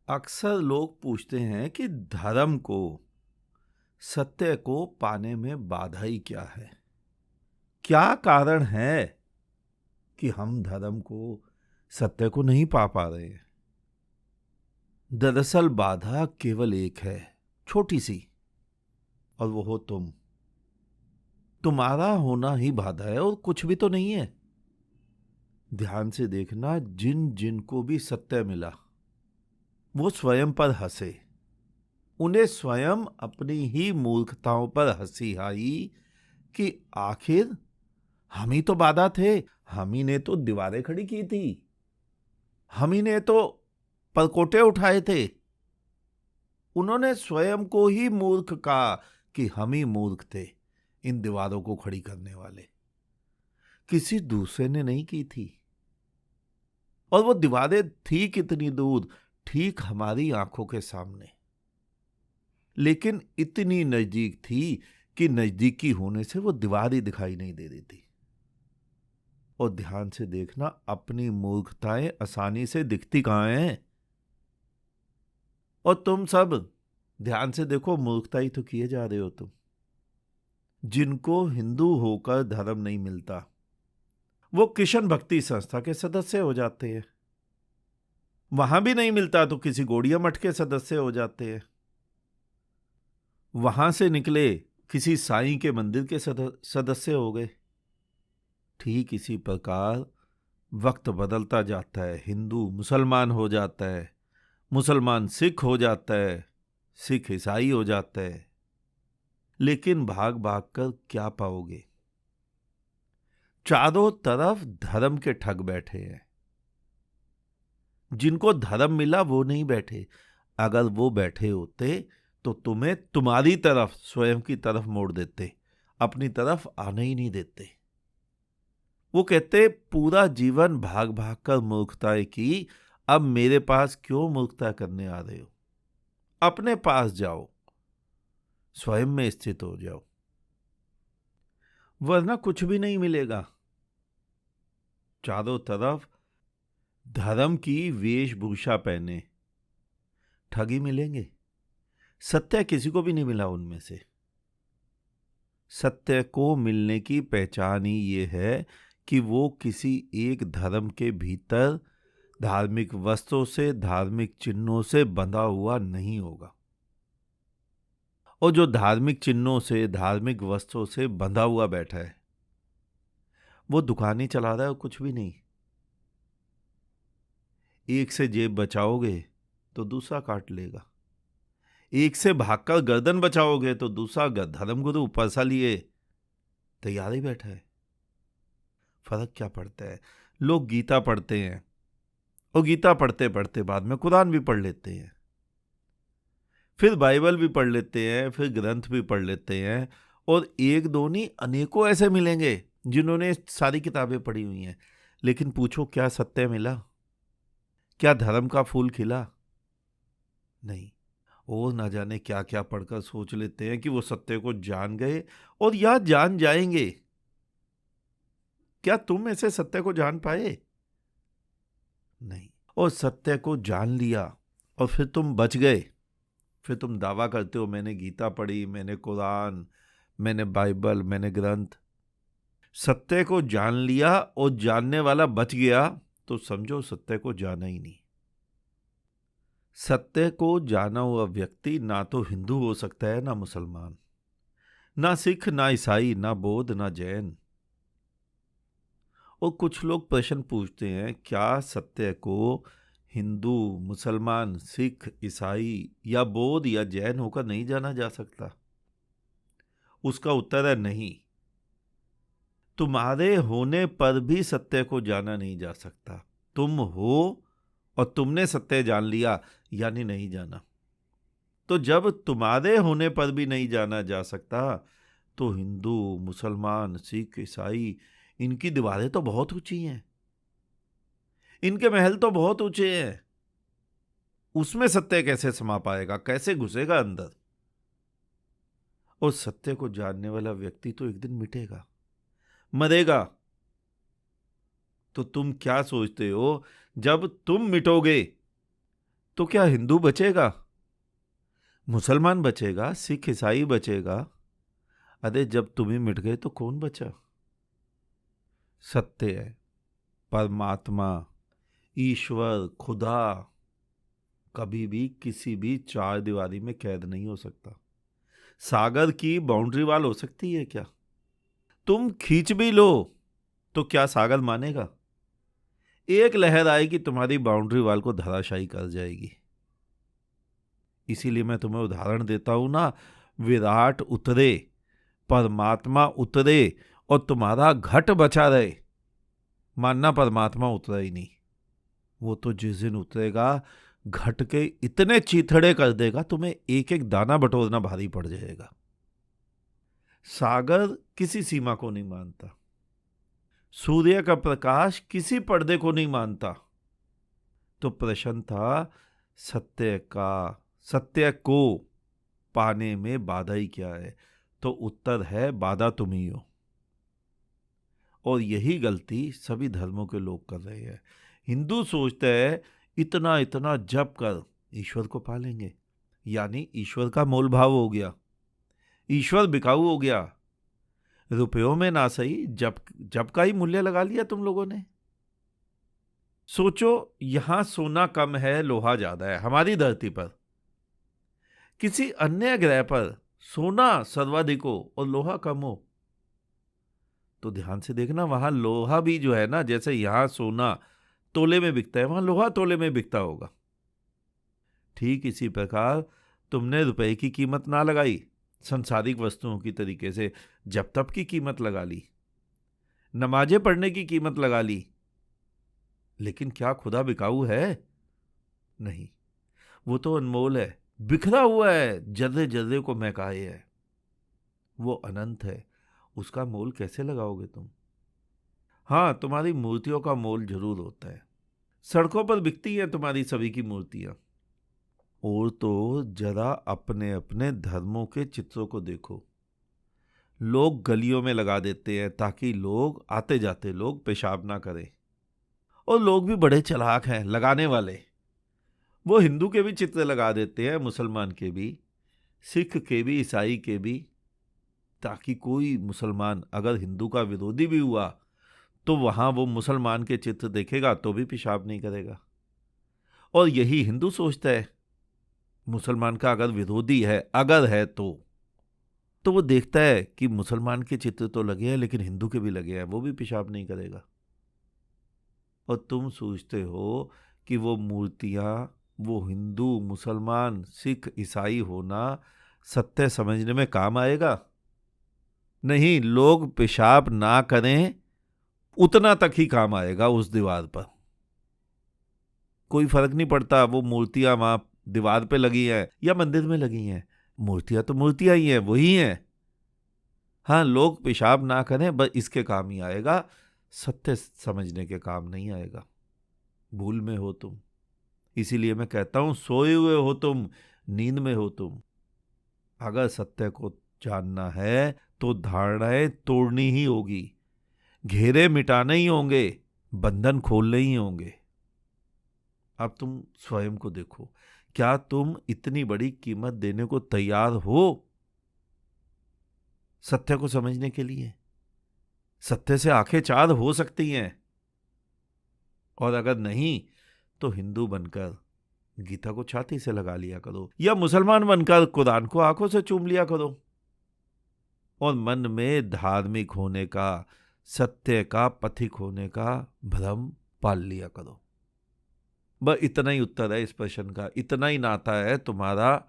अक्सर लोग पूछते हैं कि धर्म को, सत्य को पाने में बाधा ही क्या है? क्या कारण है कि हम धर्म को, सत्य को नहीं पा पा रहे हैं? दरअसल बाधा केवल एक है, छोटी सी, और वो हो तुम। तुम्हारा होना ही बाधा है और कुछ भी तो नहीं है। ध्यान से देखना, जिन जिन को भी सत्य मिला वो स्वयं पर हंसे। उन्हें स्वयं अपनी ही मूर्खताओं पर हंसी आई कि आखिर हम ही तो बाधा थे। हम ही ने तो दीवारें खड़ी की थी। हम ही ने तो परकोटे उठाए थे। उन्होंने स्वयं को ही मूर्ख कहा कि हम ही मूर्ख थे इन दीवारों को खड़ी करने वाले। किसी दूसरे ने नहीं की थी। और वो दीवारें थी कितनी दूर, ठीक हमारी आंखों के सामने, लेकिन इतनी नजदीक थी कि नजदीकी होने से वो दीवार ही दिखाई नहीं दे रही थी। और ध्यान से देखना, अपनी मूर्खताएं आसानी से दिखती कहां हैं? और तुम सब ध्यान से देखो, मूर्खताई तो किए जा रहे हो तुम। जिनको हिंदू होकर धर्म नहीं मिलता वो किशन भक्ति संस्था के सदस्य हो जाते हैं। वहां भी नहीं मिलता तो किसी गौड़िया मठ के सदस्य हो जाते हैं। वहां से निकले किसी साईं के मंदिर के सदस्य हो गए। ठीक इसी प्रकार वक्त बदलता जाता है, हिंदू मुसलमान हो जाता है, मुसलमान सिख हो जाता है, सिख ईसाई हो जाता है। लेकिन भाग भाग कर क्या पाओगे? चारों तरफ धर्म के ठग बैठे हैं। जिनको धर्म मिला वो नहीं बैठे। अगर वो बैठे होते तो तुम्हें तुम्हारी तरफ, स्वयं की तरफ मोड़ देते, अपनी तरफ आने ही नहीं देते। वो कहते पूरा जीवन भाग भाग कर मूर्खताएं की, अब मेरे पास क्यों मूर्खता करने आ रहे हो? अपने पास जाओ, स्वयं में स्थित हो जाओ, वरना कुछ भी नहीं मिलेगा। चारों तरफ धर्म की वेशभूषा पहने ठगी मिलेंगे। सत्य किसी को भी नहीं मिला उनमें से। सत्य को मिलने की पहचान ही ये है कि वो किसी एक धर्म के भीतर धार्मिक वस्त्रों से, धार्मिक चिन्हों से बंधा हुआ नहीं होगा। और जो धार्मिक चिन्हों से, धार्मिक वस्त्रों से बंधा हुआ बैठा है वो दुकान ही चला रहा है और कुछ भी नहीं। एक से जेब बचाओगे तो दूसरा काट लेगा। एक से भागकर गर्दन बचाओगे तो दूसरा धर्मगुरु परसा लिए तैयार ही बैठा है। फर्क क्या पड़ता है? लोग गीता पढ़ते हैं और गीता पढ़ते पढ़ते बाद में कुरान भी पढ़ लेते हैं, फिर बाइबल भी पढ़ लेते हैं, फिर ग्रंथ भी पढ़ लेते हैं। और एक दो नहीं, अनेकों ऐसे मिलेंगे जिन्होंने सारी किताबें पढ़ी हुई हैं, लेकिन पूछो क्या सत्य मिला? क्या धर्म का फूल खिला? नहीं। और ना जाने क्या क्या पढ़कर सोच लेते हैं कि वो सत्य को जान गए और या जान जाएंगे। क्या तुम ऐसे सत्य को जान पाए? नहीं। और सत्य को जान लिया और फिर तुम बच गए। फिर तुम दावा करते हो मैंने गीता पढ़ी, मैंने कुरान, मैंने बाइबल, मैंने ग्रंथ। सत्य को जान लिया और जानने वाला बच गया तो समझो सत्य को जाना ही नहीं। सत्य को जाना हुआ व्यक्ति ना तो हिंदू हो सकता है, ना मुसलमान, ना सिख, ना ईसाई, ना बौद्ध, ना जैन। और कुछ लोग प्रश्न पूछते हैं, क्या सत्य को हिंदू, मुसलमान, सिख, ईसाई या बौद्ध या जैन होकर नहीं जाना जा सकता? उसका उत्तर है नहीं। तुम्हारे होने पर भी सत्य को जाना नहीं जा सकता। तुम हो और तुमने सत्य जान लिया, यानी नहीं जाना। तो जब तुम्हारे होने पर भी नहीं जाना जा सकता तो हिंदू, मुसलमान, सिख, ईसाई, इनकी दीवारें तो बहुत ऊंची हैं, इनके महल तो बहुत ऊंचे हैं। उसमें सत्य कैसे समा पाएगा? कैसे घुसेगा अंदर? और सत्य को जानने वाला व्यक्ति तो एक दिन मिटेगा, मरेगा। तो तुम क्या सोचते हो, जब तुम मिटोगे तो क्या हिंदू बचेगा, मुसलमान बचेगा, सिख ईसाई बचेगा? अरे जब तुम ही मिट गए तो कौन बचा? सत्य है, परमात्मा, ईश्वर, खुदा कभी भी किसी भी चार दीवारी में कैद नहीं हो सकता। सागर की बाउंड्री वॉल हो सकती है क्या? तुम खींच भी लो तो क्या सागर मानेगा? एक लहर आएगी, तुम्हारी बाउंड्री वॉल को धराशायी कर जाएगी। इसीलिए मैं तुम्हें उदाहरण देता हूं ना, विराट उतरे, परमात्मा उतरे और तुम्हारा घट बचा रहे, मानना परमात्मा उतरा ही नहीं। वो तो जिस दिन उतरेगा घट के इतने चीथड़े कर देगा, तुम्हें एक एक दाना बटोरना भारी पड़ जाएगा। सागर किसी सीमा को नहीं मानता, सूर्य का प्रकाश किसी पर्दे को नहीं मानता। तो प्रश्न था सत्य का, सत्य को पाने में बाधा ही क्या है? तो उत्तर है बाधा तुम ही हो। और यही गलती सभी धर्मों के लोग कर रहे हैं। हिंदू सोचते हैं इतना इतना जप कर ईश्वर को पालेंगे, यानी ईश्वर का मोल भाव हो गया, ईश्वर बिकाऊ हो गया। रुपयों में ना सही, जप का ही मूल्य लगा लिया तुम लोगों ने। सोचो, यहां सोना कम है, लोहा ज्यादा है हमारी धरती पर। किसी अन्य ग्रह पर सोना सर्वाधिक हो और लोहा कम हो, तो ध्यान से देखना, वहां लोहा भी जो है ना, जैसे यहां सोना तोले में बिकता है, वहां लोहा तोले में बिकता होगा। ठीक इसी प्रकार तुमने रुपए की कीमत ना लगाई, संसारिक वस्तुओं की तरीके से जब तब की कीमत लगा ली, नमाजें पढ़ने की कीमत लगा ली, लेकिन क्या खुदा बिकाऊ है? नहीं, वो तो अनमोल है, बिखरा हुआ है, जर्रे जर्रे को महकाए है। वो अनंत है, उसका मोल कैसे लगाओगे तुम? हाँ, तुम्हारी मूर्तियों का मोल जरूर होता है, सड़कों पर बिकती हैं तुम्हारी सभी की मूर्तियां। और तो जरा अपने अपने धर्मों के चित्रों को देखो, लोग गलियों में लगा देते हैं ताकि लोग आते जाते लोग पेशाब ना करें। और लोग भी बड़े चालाक हैं लगाने वाले, वो हिंदू के भी चित्र लगा देते हैं, मुसलमान के भी, सिख के भी, ईसाई के भी, ताकि कोई मुसलमान अगर हिंदू का विरोधी भी हुआ तो वहां वो मुसलमान के चित्र देखेगा तो भी पेशाब नहीं करेगा। और यही हिंदू सोचता है, मुसलमान का अगर विरोधी है, अगर है तो वो देखता है कि मुसलमान के चित्र तो लगे हैं लेकिन हिंदू के भी लगे हैं, वो भी पेशाब नहीं करेगा। और तुम सोचते हो कि वो मूर्तियां, वो हिंदू, मुसलमान, सिख, ईसाई होना सत्य समझने में काम आएगा? नहीं, लोग पेशाब ना करें उतना तक ही काम आएगा उस दीवार पर। कोई फर्क नहीं पड़ता वो मूर्तियां वहां दीवार पे लगी हैं या मंदिर में लगी हैं, मूर्तियां तो मूर्तियां ही हैं, वही हैं। हाँ, लोग पेशाब ना करें बस इसके काम ही आएगा, सत्य समझने के काम नहीं आएगा। भूल में हो तुम। इसीलिए मैं कहता हूं, सोए हुए हो तुम, नींद में हो तुम। अगर सत्य को जानना है तो धारणाएं तोड़नी ही होगी, घेरे मिटाने ही होंगे, बंधन खोलने ही होंगे। अब तुम स्वयं को देखो, क्या तुम इतनी बड़ी कीमत देने को तैयार हो सत्य को समझने के लिए? सत्य से आंखें चार हो सकती हैं, और अगर नहीं तो हिंदू बनकर गीता को छाती से लगा लिया करो, या मुसलमान बनकर कुरान को आंखों से चूम लिया करो, और मन में धार्मिक होने का, सत्य का पथिक होने का भ्रम पाल लिया करो। बस इतना ही उत्तर है इस प्रश्न का, इतना ही नाता है तुम्हारा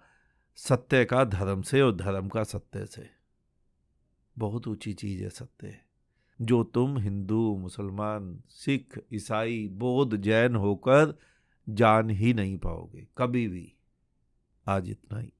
सत्य का धर्म से और धर्म का सत्य से। बहुत ऊंची चीज है सत्य, जो तुम हिंदू, मुसलमान, सिख, ईसाई, बौद्ध, जैन होकर जान ही नहीं पाओगे कभी भी। आज इतना ही।